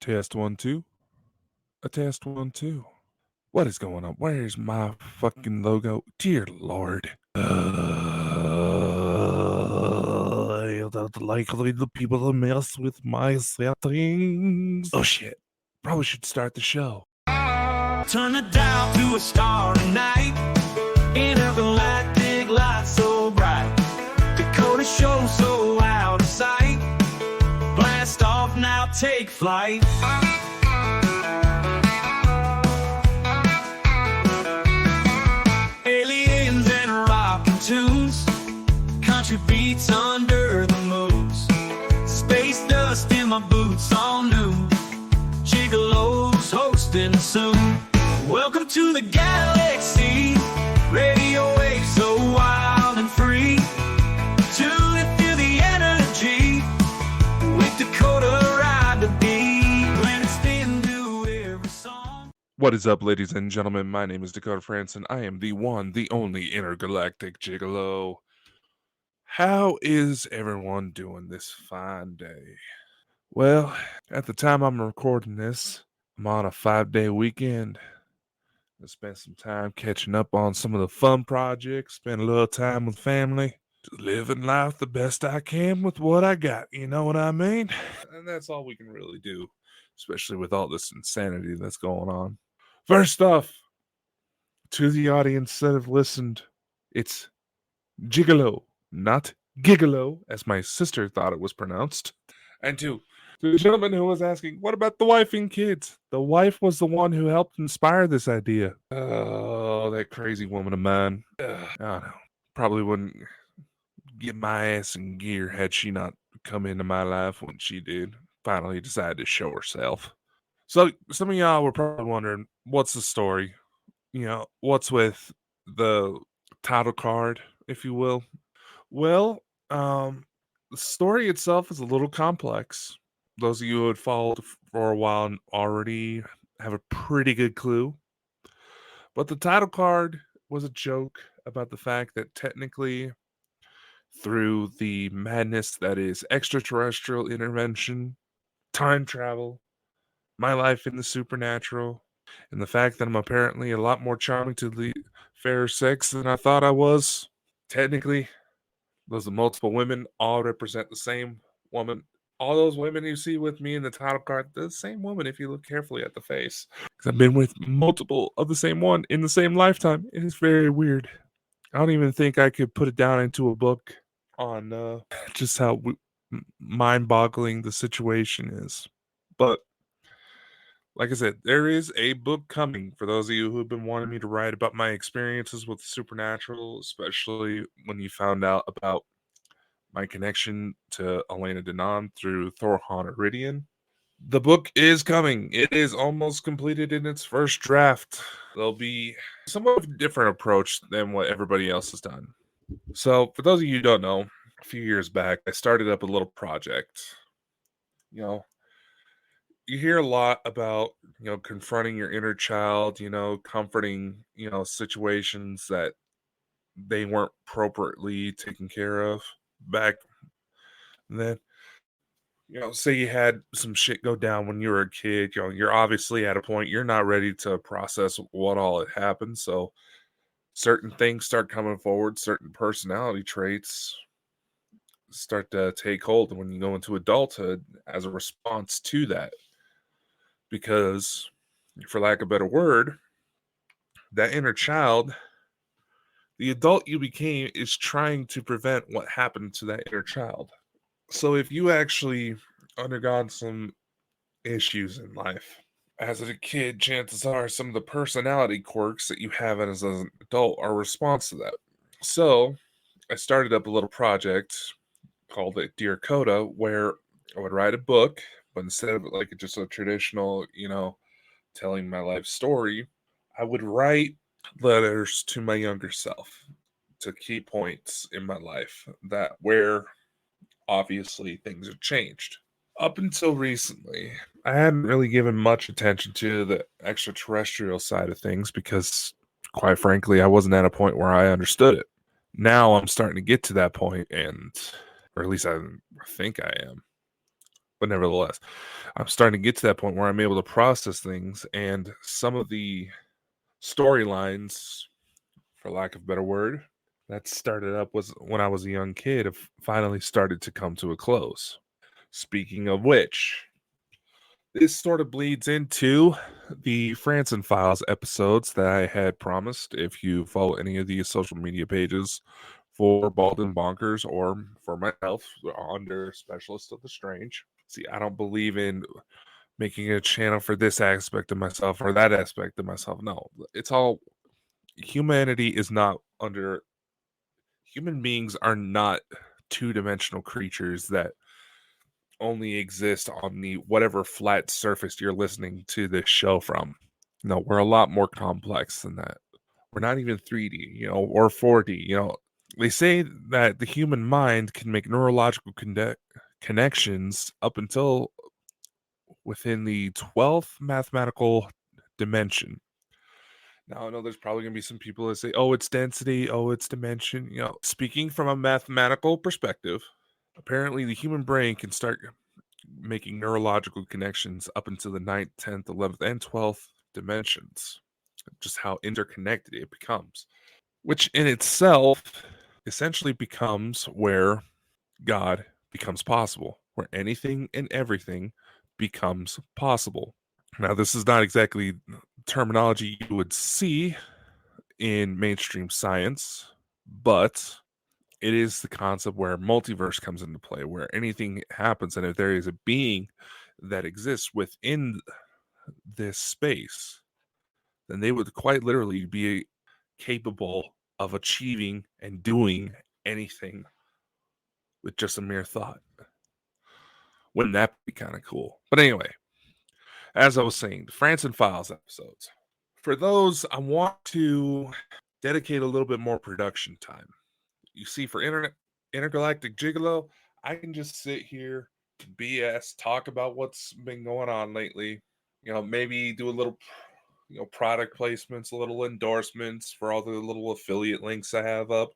Test 1 2. A test 1 2. What is going on? Where's my fucking logo? Dear Lord. I don't like the people that mess with my settings. Oh shit. Probably should start the show. Turn it down to a starry night. Intergalactic light so bright. Dakota show so out of sight. Blast off now, take flight. Aliens and rockin' tunes. Country beats under the moons. Space dust in my boots all new. Gigolo's hosting soon. Welcome to the galaxy. Radio waves so wild and free. Tune and feel the energy. With Dakota ride the beat. When it's spin to every song. What is up, ladies and gentlemen? My name is Dakota Franson. I am the one, the only intergalactic gigolo. How is everyone doing this fine day? Well, at the time I'm recording this, I'm on a 5-day weekend. I spent some time catching up on some of the fun projects, spent a little time with family, just living life the best I can with what I got, you know what I mean? And that's all we can really do, especially with all this insanity that's going on. First off, to the audience that have listened, it's Gigolo, not Gigolo, as my sister thought it was pronounced. And to the gentleman who was asking, what about the wife and kids? The wife was the one who helped inspire this idea. Oh, that crazy woman of mine. I don't know. Probably wouldn't get my ass in gear had she not come into my life when she did. Finally decided to show herself. So some of y'all were probably wondering, what's the story? You know, what's with the title card, if you will? Well, the story itself is a little complex. Those of you who had followed for a while already have a pretty good clue. But the title card was a joke about the fact that technically, through the madness that is extraterrestrial intervention, time travel, my life in the supernatural, and the fact that I'm apparently a lot more charming to the fair sex than I thought I was, technically, those multiple women all represent the same woman. All those women you see with me in the title card, they're the same woman if you look carefully at the face. Because I've been with multiple of the same one in the same lifetime. It is very weird. I don't even think I could put it down into a book on just how mind-boggling the situation is. But like I said, there is a book coming for those of you who have been wanting me to write about my experiences with the supernatural, especially when you found out about my connection to Elena Danaan through Thorhan Iridian. The book is coming. It is almost completed in its first draft. There'll be somewhat of a different approach than what everybody else has done. So, for those of you who don't know, a few years back, I started up a little project. You know, you hear a lot about, confronting your inner child, comforting, situations that they weren't appropriately taken care of back then. Say you had some shit go down when you were a kid, you're obviously at a point you're not ready to process what all had happened. So certain things start coming forward, certain personality traits start to take hold when you go into adulthood as a response to that. Because, for lack of a better word, that inner child, the adult you became, is trying to prevent what happened to that inner child. So if you actually undergone some issues in life as a kid, chances are some of the personality quirks that you have as an adult are a response to that. So I started up a little project called it Dear Coda, where I would write a book, but instead of like just a traditional, telling my life story, I would write letters to my younger self, to key points in my life that where obviously things have changed. Up until recently, I hadn't really given much attention to the extraterrestrial side of things because, quite frankly, I wasn't at a point where I understood it. Now I'm starting to get to that point, or at least I think I am. But nevertheless, I'm starting to get to that point where I'm able to process things, and some of the storylines, for lack of a better word, that started up was when I was a young kid have finally started to come to a close. Speaking of which, this sort of bleeds into the Franson Files episodes that I had promised. If you follow any of the social media pages for Bald and Bonkers or for myself under Specialist of the Strange. See, I don't believe in making a channel for this aspect of myself or that aspect of myself. No, it's all humanity is not under human beings are not two-dimensional creatures that only exist on the whatever flat surface you're listening to this show from. No, we're a lot more complex than that. We're not even 3D, or 4D. They say that the human mind can make neurological connections up until within the 12th mathematical dimension. Now, I know there's probably going to be some people that say, oh, it's density, oh, it's dimension. Speaking from a mathematical perspective, apparently the human brain can start making neurological connections up into the 9th, 10th, 11th, and 12th dimensions. Just how interconnected it becomes, which in itself essentially becomes where God becomes possible, where anything and everything becomes possible. Now, this is not exactly terminology you would see in mainstream science, but it is the concept where multiverse comes into play, where anything happens, and if there is a being that exists within this space, then they would quite literally be capable of achieving and doing anything with just a mere thought. Wouldn't that be kind of cool? But anyway, as I was saying, the Franson Files episodes. For those, I want to dedicate a little bit more production time. You see, for Intergalactic Gigolo, I can just sit here, BS, talk about what's been going on lately. Maybe do a little, product placements, a little endorsements for all the little affiliate links I have up.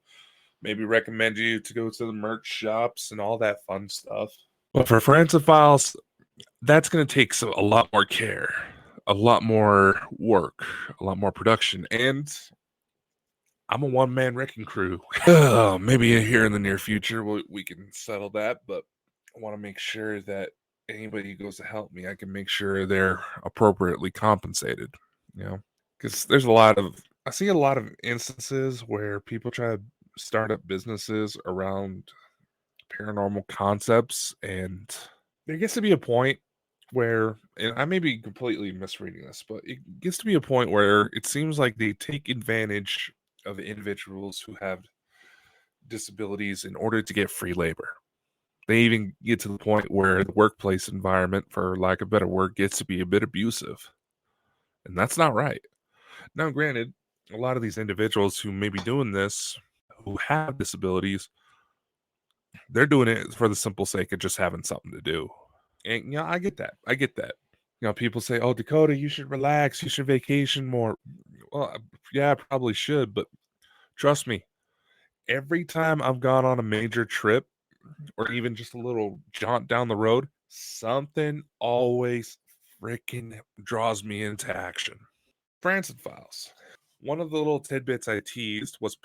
Maybe recommend you to go to the merch shops and all that fun stuff. But for Franson Files, that's going to take a lot more care, a lot more work, a lot more production, and I'm a one-man wrecking crew. Maybe here in the near future we can settle that, but I want to make sure that anybody who goes to help me, I can make sure they're appropriately compensated, because I see a lot of instances where people try to start up businesses around paranormal concepts, and there gets to be a point where, and I may be completely misreading this, but it gets to be a point where it seems like they take advantage of individuals who have disabilities in order to get free labor. They even get to the point where the workplace environment, for lack of a better word, gets to be a bit abusive. And that's not right. Now, granted, a lot of these individuals who may be doing this, who have disabilities, they're doing it for the simple sake of just having something to do. And, I get that. I get that. People say, oh, Dakota, you should relax. You should vacation more. Well, yeah, I probably should. But trust me, every time I've gone on a major trip or even just a little jaunt down the road, something always freaking draws me into action. Franson Files. One of the little tidbits I teased was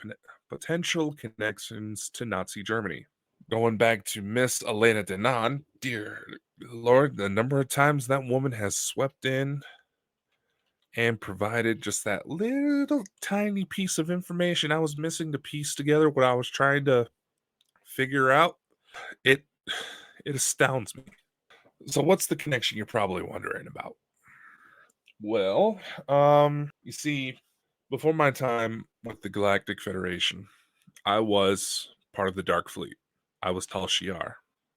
potential connections to Nazi Germany. Going back to Miss Elena Danaan, dear Lord, the number of times that woman has swept in and provided just that little tiny piece of information I was missing to piece together what I was trying to figure out. It astounds me. So what's the connection you're probably wondering about? Well, you see, before my time with the Galactic Federation, I was part of the Dark Fleet. I was Tal Shiar.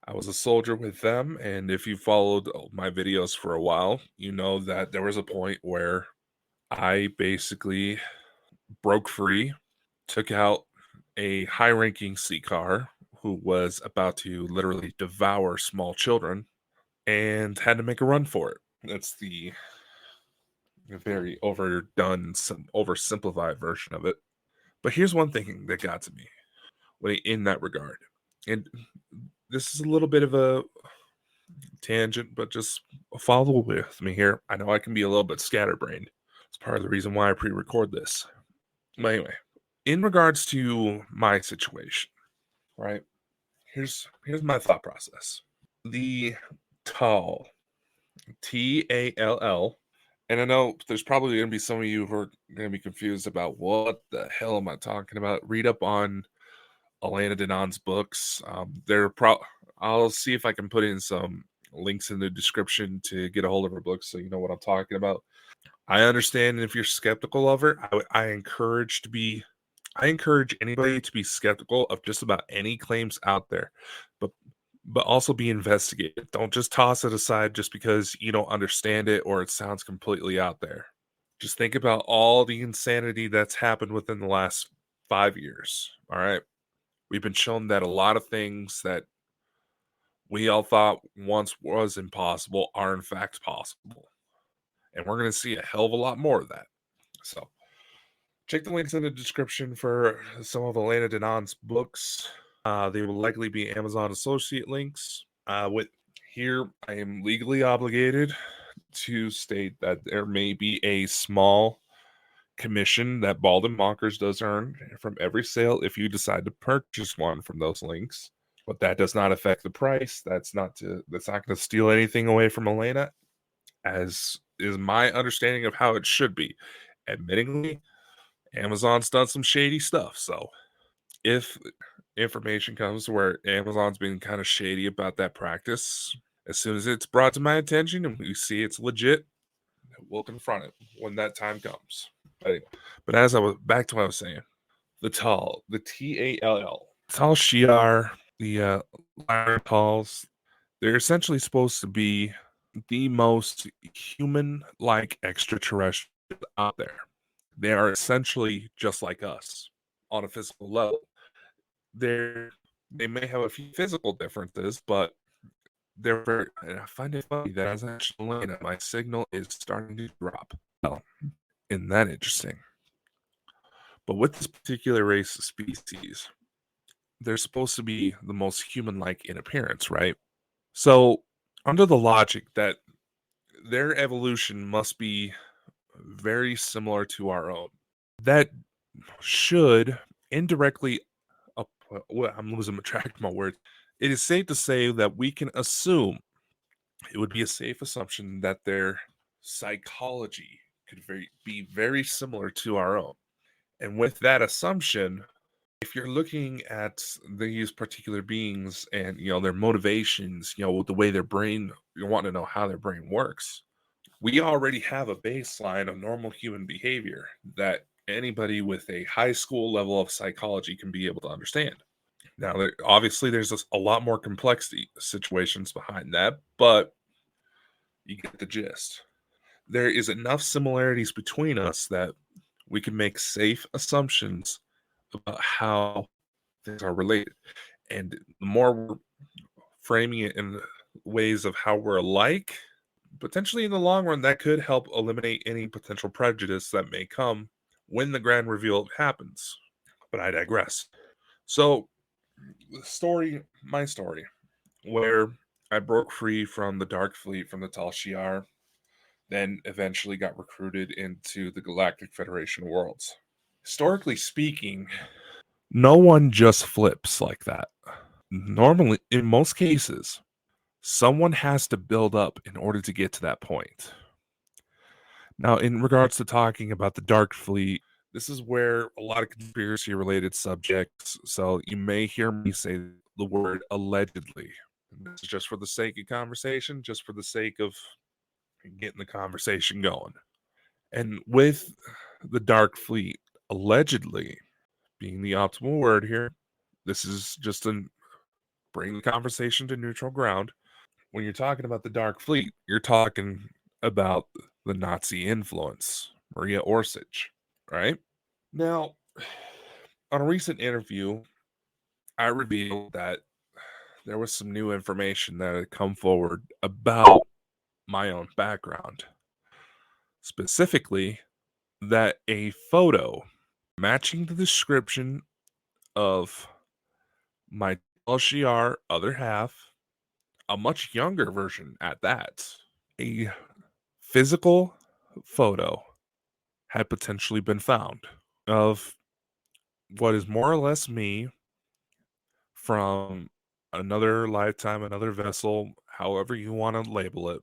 I was a soldier with them, and if you followed my videos for a while, you know that there was a point where I basically broke free, took out a high-ranking Seeker who was about to literally devour small children, and had to make a run for it. That's the very overdone, oversimplified version of it. But here's one thing that got to me in that regard. And this is a little bit of a tangent, but just follow with me here. I know I can be a little bit scatterbrained. It's part of the reason why I pre-record this. But anyway, in regards to my situation, right? Here's my thought process. The tall, Tall, and I know there's probably going to be some of you who are going to be confused about what the hell am I talking about. Read up on Elena Danaan's books. I'll see if I can put in some links in the description to get a hold of her books so you know what I'm talking about. I understand if you're skeptical of her. I encourage anybody to be skeptical of just about any claims out there, but also be investigated. Don't just toss it aside just because you don't understand it or it sounds completely out there. Just think about all the insanity that's happened within the last 5 years. All right. We've been shown that a lot of things that we all thought once was impossible are in fact possible. And we're going to see a hell of a lot more of that. So check the links in the description for some of Elena Danaan's books. They will likely be Amazon associate links. With here, I am legally obligated to state that there may be a small commission that Bald and Mockers does earn from every sale if you decide to purchase one from those links. But that does not affect the price. That's not going to steal anything away from Elena, as is my understanding of how it should be. Admittingly, Amazon's done some shady stuff. So if information comes where Amazon's being kind of shady about that practice, as soon as it's brought to my attention and we see it's legit, we'll confront it when that time comes. But as I was back to what I was saying, the Tall, the Tall, Tal Shiar, the Lyra Talls, they're essentially supposed to be the most human-like extraterrestrials out there. They are essentially just like us on a physical level. They may have a few physical differences, but they're very. And I find it funny that as actually my signal is starting to drop. Well, isn't that interesting? But with this particular race of species, they're supposed to be the most human-like in appearance, right? So, under the logic that their evolution must be very similar to our own, that should indirectly. I'm losing track of my words. It is safe to say that we can assume it would be a safe assumption that their psychology could be very similar to our own. And with that assumption, if you're looking at these particular beings and their motivations, the way their brain, you want to know how their brain works. We already have a baseline of normal human behavior that anybody with a high school level of psychology can be able to understand. Now, obviously, there's a lot more complexity situations behind that, but you get the gist. There is enough similarities between us that we can make safe assumptions about how things are related. And the more we're framing it in ways of how we're alike, potentially in the long run, that could help eliminate any potential prejudice that may come when the grand reveal happens. But I digress. So, my story, where I broke free from the Dark Fleet from the Tal Shiar, then eventually got recruited into the Galactic Federation of Worlds. Historically speaking, no one just flips like that. Normally, in most cases, someone has to build up in order to get to that point. Now, in regards to talking about the Dark Fleet, this is where a lot of conspiracy related subjects, so you may hear me say the word allegedly. And this is just for the sake of conversation, just for the sake of getting the conversation going. And with the Dark Fleet, allegedly being the optimal word here, this is just to bring the conversation to neutral ground. When you're talking about the Dark Fleet, you're talking about the Nazi influence, Maria Orsic, right? Now, on a recent interview, I revealed that there was some new information that had come forward about my own background. Specifically, that a photo matching the description of my LGR other half a much younger version at that. A physical photo had potentially been found of what is more or less me from another lifetime, another vessel, however you want to label it,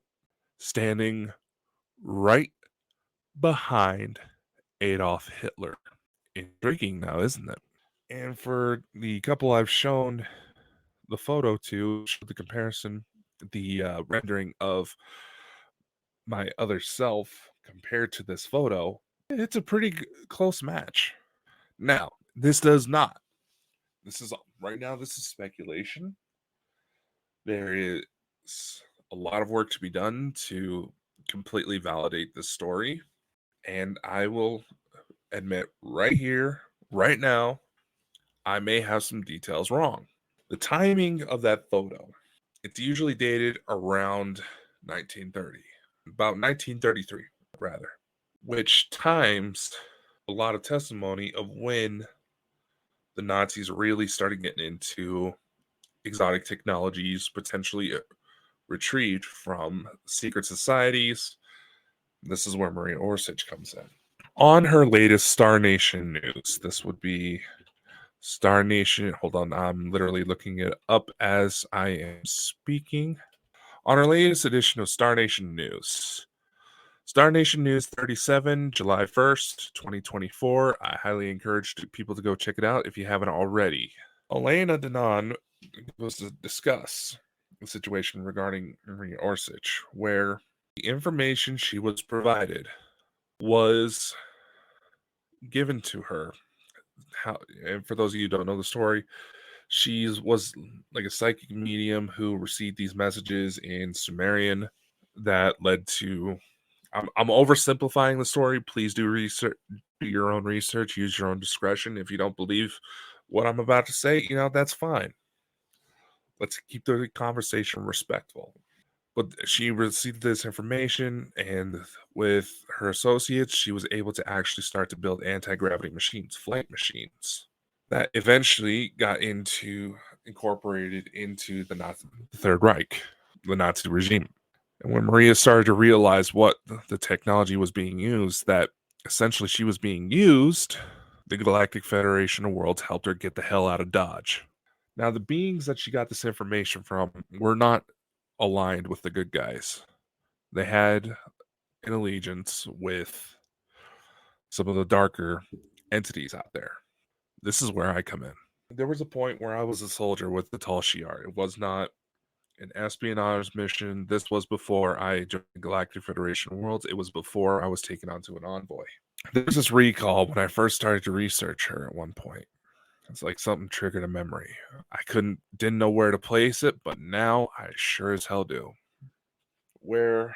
standing right behind Adolf Hitler. Intriguing now, isn't it? And for the couple I've shown the photo to, show the comparison, the rendering of my other self compared to this photo, it's a pretty close match. Now, this does not. This is right now, this is speculation. There is a lot of work to be done to completely validate this story. And I will admit right here, right now, I may have some details wrong. The timing of that photo, it's usually dated around 1930, about 1933, rather, which times a lot of testimony of when the Nazis really started getting into exotic technologies, potentially retrieved from secret societies. This is where Maria Orsic comes in. On her latest Star Nation news, this would be Star Nation. Hold on, I'm literally looking it up as I am speaking. On our latest edition of Star Nation News, Star Nation News 37, July 1st, 2024. I highly encourage people to go check it out if you haven't already. Elena Danaan was to discuss the situation regarding Maria Orsic, where the information she was provided was given to her. How, and for those of you who don't know the story, she was like a psychic medium who received these messages in Sumerian that led to. I'm oversimplifying the story. Please do research, do your own research, use your own discretion. If you don't believe what I'm about to say, that's fine. Let's keep the conversation respectful. But she received this information, and with her associates, she was able to actually start to build anti-gravity machines, flight machines, that eventually got incorporated into the Third Reich, the Nazi regime. And when Maria started to realize what the technology was being used, that essentially she was being used, the Galactic Federation of Worlds helped her get the hell out of Dodge. Now, the beings that she got this information from were not aligned with the good guys. They had an allegiance with some of the darker entities out there. This is where I come in. There was a point where I was a soldier with the Tal Shiar. It was not an espionage mission. This was before I joined the Galactic Federation of Worlds. It was before I was taken onto an envoy. There's this recall when I first started to research her at one point. It's like something triggered a memory. I didn't know where to place it, but now I sure as hell do. Where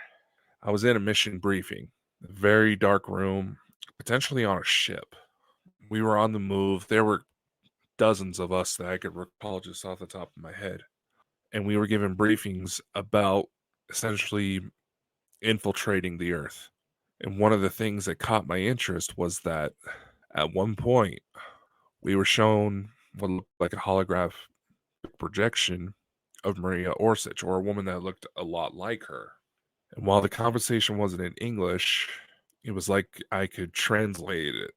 I was in a mission briefing, a very dark room, potentially on a ship. We were on the move. There were dozens of us that I could recall just off the top of my head. And we were given briefings about essentially infiltrating the Earth. And one of the things that caught my interest was that at one point we were shown what looked like a holographic projection of Maria Orsic, or a woman that looked a lot like her. And while the conversation wasn't in English, it was like I could translate it.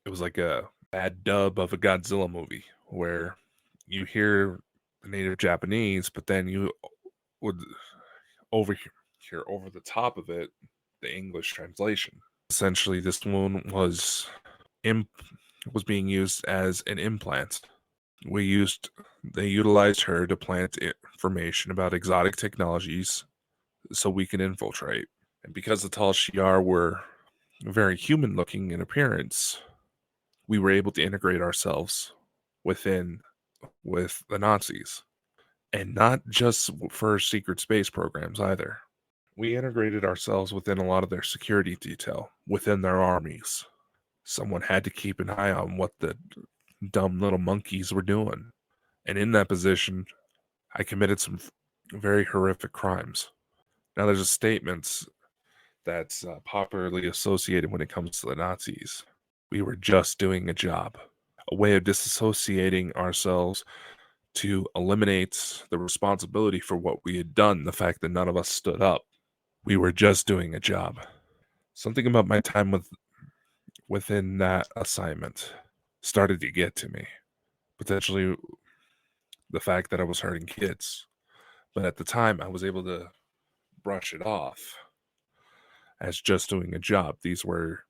It was like a bad dub of a Godzilla movie where you hear the native Japanese, but then you would overhear over the top of it the English translation. Essentially, this woman was being used as an implant. They utilized her to plant information about exotic technologies so we can infiltrate. And because the Tal Shiar were very human looking in appearance, we were able to integrate ourselves with the Nazis. And not just for secret space programs either. We integrated ourselves within a lot of their security detail, within their armies. Someone had to keep an eye on what the dumb little monkeys were doing. And in that position, I committed some very horrific crimes. Now, there's a statement that's popularly associated when it comes to the Nazis. We were just doing a job, a way of disassociating ourselves to eliminate the responsibility for what we had done, the fact that none of us stood up. We were just doing a job. Something about my time within that assignment started to get to me. Potentially the fact that I was hurting kids. But at the time, I was able to brush it off as just doing a job. These were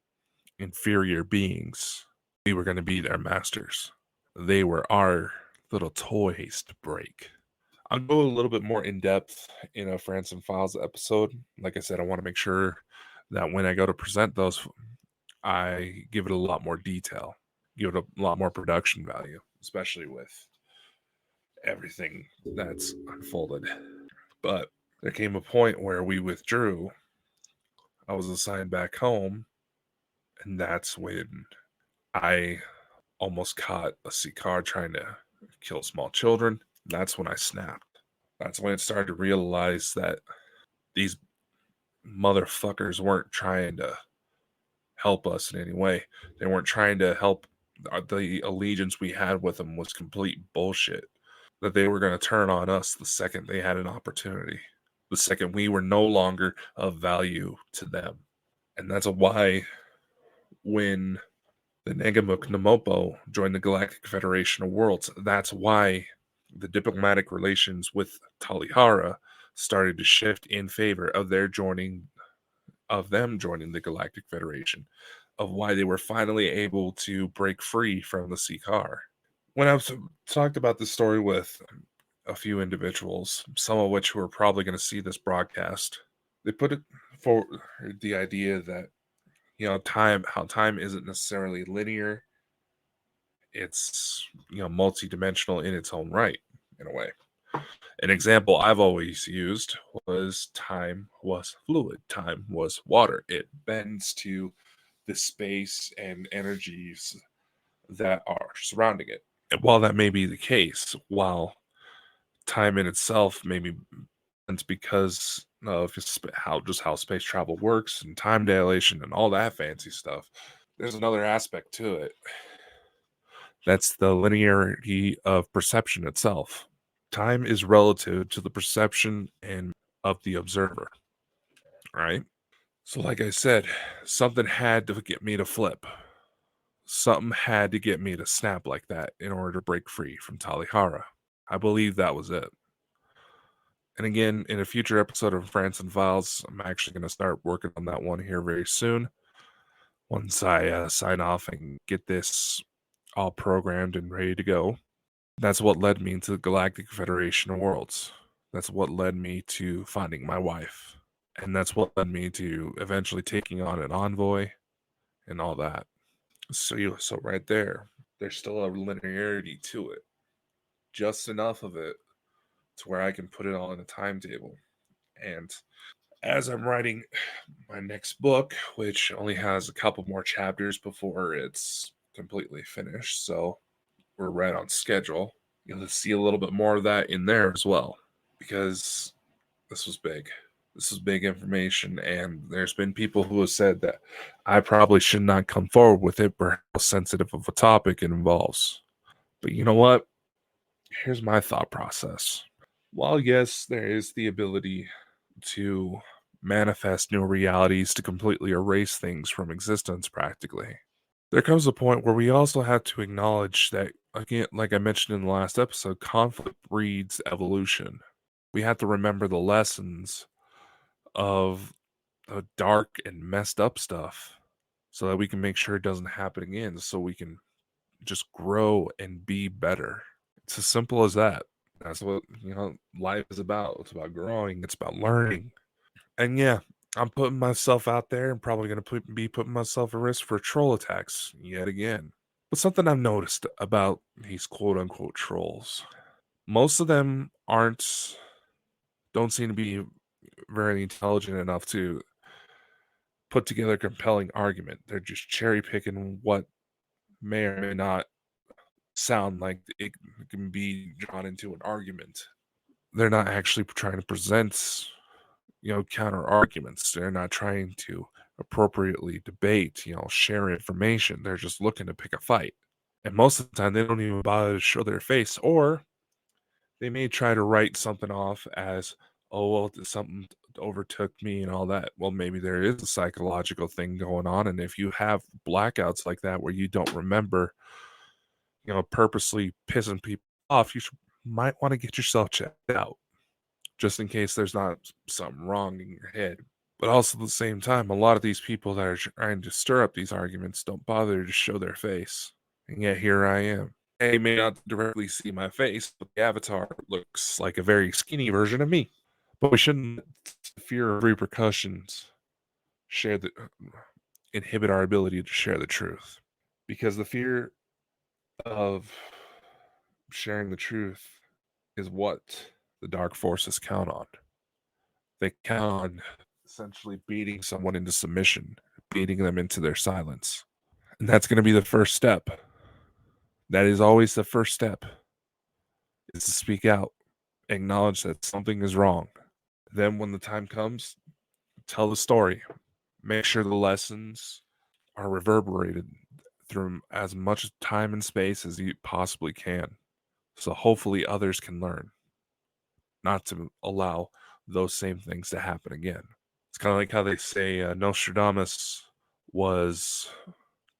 inferior beings. We were going to be their masters. They were our little toys to break. I'll go a little bit more in depth in a France and Files episode. Like I said, I want to make sure that when I go to present those, I give it a lot more detail, give it a lot more production value, especially with everything that's unfolded. But there came a point where we withdrew. I was assigned back home, and that's when I almost caught a Sikar trying to kill small children. That's when I snapped. That's when I started to realize that these motherfuckers weren't trying to help us in any way. They weren't trying to help. The allegiance we had with them was complete bullshit. That they were going to turn on us the second they had an opportunity, the second we were no longer of value to them. And that's why when the Nagamuk Namopo joined the Galactic Federation of Worlds, that's why the diplomatic relations with Talihara started to shift in favor of them joining the Galactic Federation, of why they were finally able to break free from the Sikar. When I've talked about this story with a few individuals, some of which who are probably going to see this broadcast, they put it for the idea that how time isn't necessarily linear. It's multi-dimensional in its own right, in a way. An example I've always used was time was fluid. Time was water. It bends to the space and energies that are surrounding it. And while that may be the case, while time in itself maybe bends because of how space travel works and time dilation and all that fancy stuff, there's another aspect to it. That's the linearity of perception itself. Time is relative to the perception and of the observer, right? So like I said, something had to get me to flip. Something had to get me to snap like that in order to break free from Talihara. I believe that was it. And again, in a future episode of France and Files, I'm actually going to start working on that one here very soon. Once I sign off and get this all programmed and ready to go. That's what led me to the Galactic Federation of Worlds. That's what led me to finding my wife. And that's what led me to eventually taking on an envoy and all that. So right there's still a linearity to it. Just enough of it to where I can put it all in a timetable. And as I'm writing my next book, which only has a couple more chapters before it's completely finished, so we're right on schedule, you'll see a little bit more of that in there as well, because this was big. This is big information, and there's been people who have said that I probably should not come forward with it for how sensitive of a topic it involves. But you know what? Here's my thought process. While yes, there is the ability to manifest new realities to completely erase things from existence practically, there comes a point where we also have to acknowledge that, again, like I mentioned in the last episode, conflict breeds evolution. We have to remember the lessons of the dark and messed up stuff so that we can make sure it doesn't happen again, so we can just grow and be better. It's as simple as that. That's what life is about. It's about growing. It's about learning. And yeah, I'm putting myself out there and probably going to be putting myself at risk for troll attacks yet again. But something I've noticed about these quote unquote trolls, most of them don't seem to be very intelligent enough to put together a compelling argument. They're just cherry picking what may or may not sound like it can be drawn into an argument. They're not actually trying to present counter arguments. They're not trying to appropriately debate, share information. They're just looking to pick a fight. And most of the time, they don't even bother to show their face, or They may try to write something off as, oh, well, something overtook me and all that. Well, maybe there is a psychological thing going on. And if you have blackouts like that where you don't remember, purposely pissing people off, might want to get yourself checked out just in case there's not something wrong in your head. But also at the same time, a lot of these people that are trying to stir up these arguments don't bother to show their face. And yet here I am. They may not directly see my face, but the avatar looks like a very skinny version of me. But we shouldn't let the fear of repercussions inhibit our ability to share the truth. Because the fear of sharing the truth is what the dark forces count on. They count on essentially beating someone into submission, beating them into their silence. And that's going to be the first step. That is always the first step, is to speak out, acknowledge that something is wrong. Then when the time comes, tell the story. Make sure the lessons are reverberated through as much time and space as you possibly can. So hopefully others can learn not to allow those same things to happen again. It's kind of like how they say Nostradamus was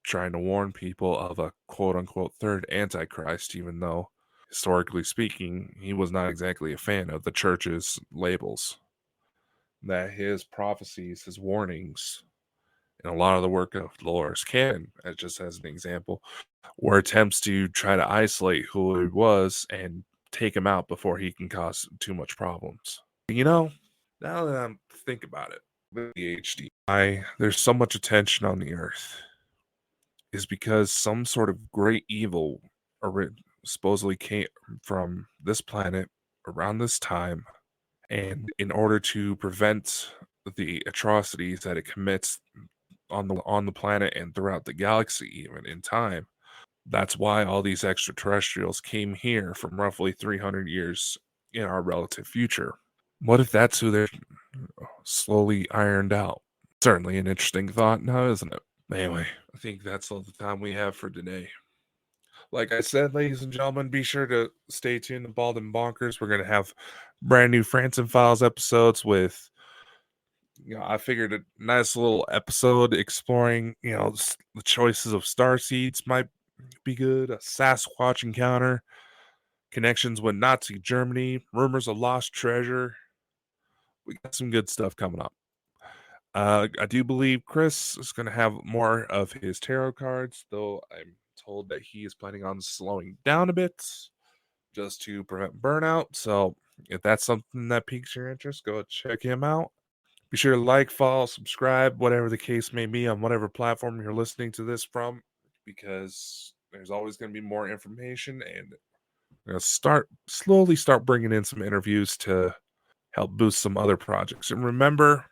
trying to warn people of a quote-unquote third Antichrist, even though, historically speaking, he was not exactly a fan of the church's labels. That his prophecies, his warnings, and a lot of the work of Dolores Cannon, just as an example, were attempts to try to isolate who he was and take him out before he can cause too much problems. Now that I'm thinking about it, with the HD, there's so much attention on the earth is because some sort of great evil supposedly came from this planet around this time, and in order to prevent the atrocities that it commits on the planet and throughout the galaxy, even in time, that's why all these extraterrestrials came here from roughly 300 years in our relative future. What if that's who they're slowly ironed out? Certainly an interesting thought now, isn't it? Anyway, I think that's all the time we have for today. Like I said, ladies and gentlemen, be sure to stay tuned to Bald and Bonkers. We're going to have brand new Franson Files episodes with, I figured a nice little episode exploring, the choices of starseeds might be good. A Sasquatch encounter, connections with Nazi Germany, rumors of lost treasure. We got some good stuff coming up. I do believe Chris is going to have more of his tarot cards, though I'm told that he is planning on slowing down a bit just to prevent burnout. So if that's something that piques your interest, go check him out. Be sure to like, follow, subscribe, whatever the case may be on whatever platform you're listening to this from, because there's always going to be more information, and we're going to slowly start bringing in some interviews to help boost some other projects. And remember,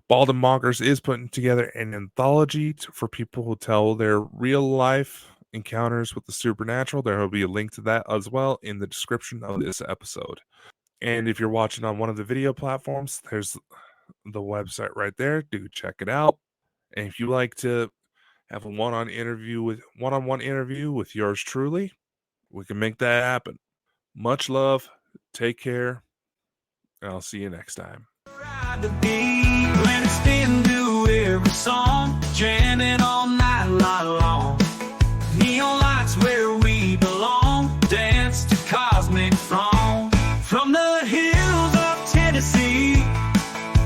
Bald and Bonkers is putting together an anthology for people who tell their real life encounters with the supernatural. There will be a link to that as well in the description of this episode. And if you're watching on one of the video platforms, there's the website right there. Do check it out. And if you like to have a one-on-one interview with yours truly, we can make that happen. Much love. Take care. And I'll see you next time. To be when it's spin to every song, jamming all night long. Neon lights where we belong, dance to cosmic from the hills of Tennessee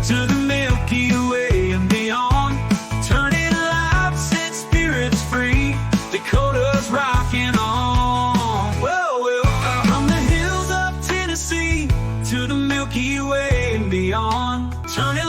to the Milky Way and beyond. Turning lives and spirits free, Dakota's rocking on. Well, from the hills of Tennessee to the Milky Way and beyond. Turning